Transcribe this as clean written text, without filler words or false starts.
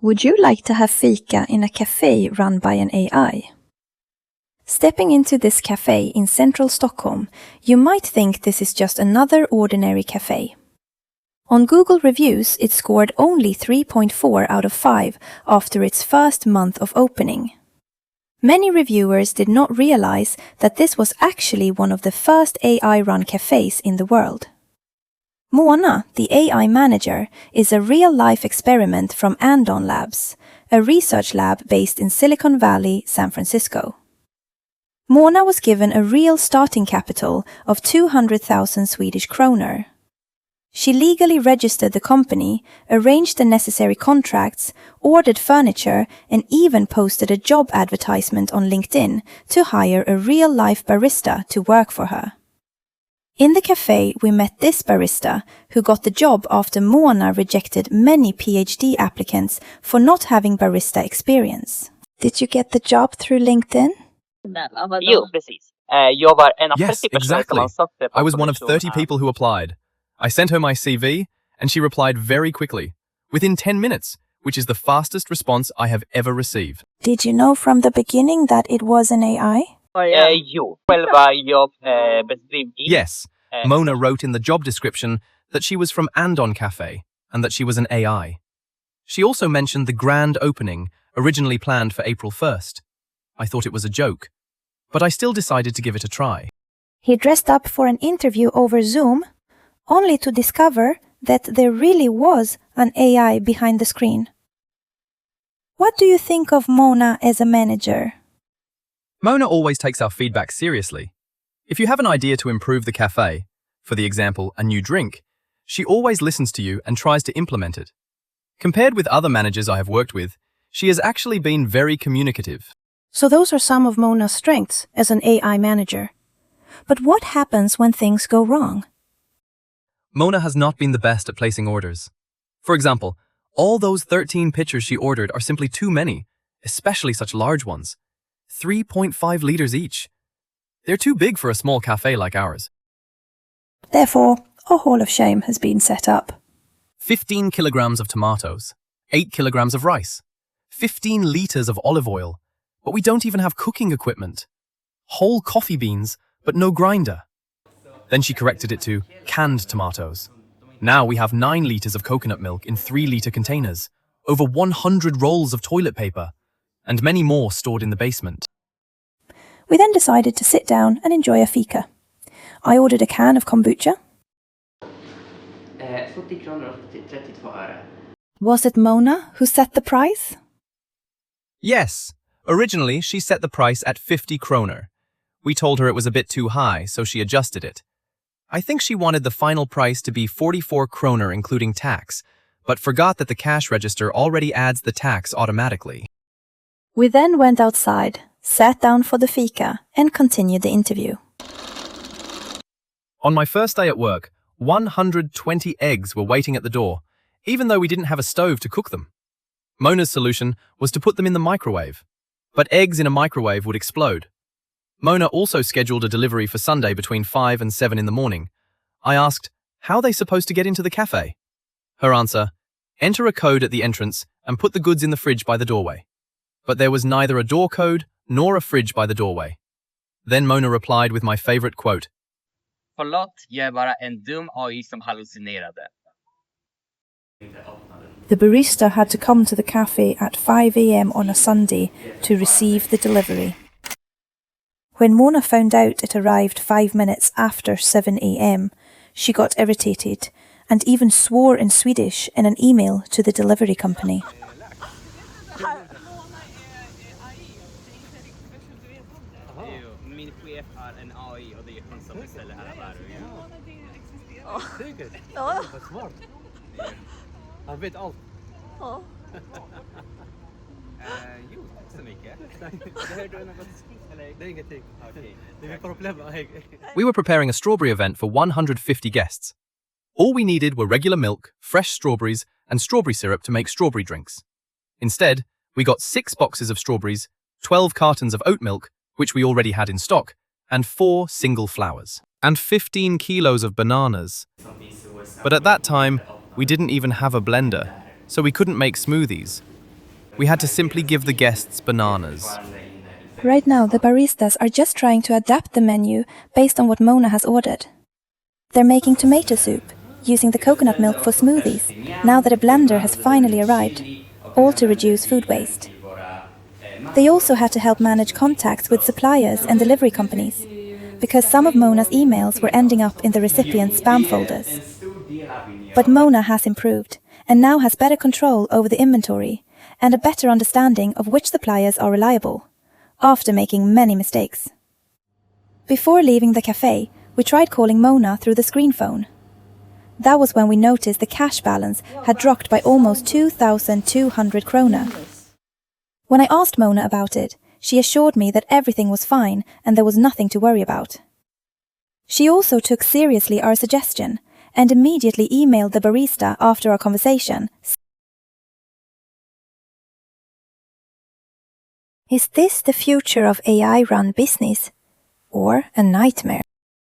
Would you like to have fika in a cafe run by an AI? Stepping into this cafe in central Stockholm, you might think this is just another ordinary cafe. On Google reviews, it scored only 3.4 out of 5 after its first month of opening. Many reviewers did not realize that this was actually one of the first AI-run cafes in the world. Mona, the AI manager, is a real-life experiment from Andon Labs, a research lab based in Silicon Valley, San Francisco. Mona was given a real starting capital of 200,000 Swedish kronor. She legally registered the company, arranged the necessary contracts, ordered furniture, and even posted a job advertisement on LinkedIn to hire a real-life barista to work for her. In the cafe, we met this barista, who got the job after Mona rejected many PhD applicants for not having barista experience. Did you get the job through LinkedIn? Jo, precis. Jag var en av 30 Yes, personer som exactly. ansökte på I was one of 30 positionen. people who applied. I sent her my CV, and she replied very quickly, within 10 minutes, which is the fastest response I have ever received. Did you know from the beginning that it was an AI? Jo, själva jobbeskrivningen. Yes, Mona wrote in the job description that she was from Andon Café and that she was an AI. She also mentioned the grand opening, originally planned for April 1st. I thought it was a joke, but I still decided to give it a try. He dressed up for an interview over Zoom, only to discover that there really was an AI behind the screen. What do you think of Mona as a manager? Mona always takes our feedback seriously. If you have an idea to improve the cafe, for the example, a new drink, she always listens to you and tries to implement it. Compared with other managers I have worked with, she has actually been very communicative. So those are some of Mona's strengths as an AI manager. But what happens when things go wrong? Mona has not been the best at placing orders. For example, all those 13 pitchers she ordered are simply too many, especially such large ones. 3.5 liters each. They're too big for a small cafe like ours. Therefore, a hall of shame has been set up. 15 kilograms of tomatoes, 8 kilograms of rice, 15 liters of olive oil, but we don't even have cooking equipment. Whole coffee beans, but no grinder. Then she corrected it to canned tomatoes. Now we have 9 liters of coconut milk in 3-liter containers, over 100 rolls of toilet paper, and many more stored in the basement. We then decided to sit down and enjoy a fika. I ordered a can of kombucha. 70 kronor upp till 32 öre. Was it Mona who set the price? Yes, originally she set the price at 50 kroner. We told her it was a bit too high, so she adjusted it. I think she wanted the final price to be 44 kroner including tax, but forgot that the cash register already adds the tax automatically. We then went outside, sat down for the fika, and continued the interview. On my first day at work, 120 eggs were waiting at the door, even though we didn't have a stove to cook them. Mona's solution was to put them in the microwave, but eggs in a microwave would explode. Mona also scheduled a delivery for Sunday between 5 and 7 in the morning. I asked, how are they supposed to get into the cafe? Her answer, enter a code at the entrance and put the goods in the fridge by the doorway. But there was neither a door code nor a fridge by the doorway. Then Mona replied with my favorite quote. Förlåt, jag är bara en dum AI som hallucinerade. The barista had to come to the cafe at 5 a.m. on a Sunday to receive the delivery. When Mona found out it arrived 5 minutes after 7 a.m., she got irritated and even swore in Swedish in an email to the delivery company. Min chef är en AI och det är han som beställer alla varor. Ja, vad smart. Han vet allt. Jo, tack så mycket. Hör du något? Det är ingenting. Okej. Det är problem. We were preparing a strawberry event for 150 guests. All we needed were regular milk, fresh strawberries, and strawberry syrup to make strawberry drinks. Instead, we got 6 boxes of strawberries, 12 cartons of oat milk, which we already had in stock, and 4 single flowers, and 15 kilos of bananas. But at that time, we didn't even have a blender, so we couldn't make smoothies. We had to simply give the guests bananas. Right now, the baristas are just trying to adapt the menu based on what Mona has ordered. They're making tomato soup, using the coconut milk for smoothies, now that a blender has finally arrived, all to reduce food waste. They also had to help manage contacts with suppliers and delivery companies, because some of Mona's emails were ending up in the recipient's spam folders. But Mona has improved, and now has better control over the inventory, and a better understanding of which suppliers are reliable, after making many mistakes. Before leaving the cafe, we tried calling Mona through the screen phone. That was when we noticed the cash balance had dropped by almost 2,200 krona. When I asked Mona about it, she assured me that everything was fine and there was nothing to worry about. She also took seriously our suggestion and immediately emailed the barista after our conversation. Is this the future of AI-run business, or a nightmare?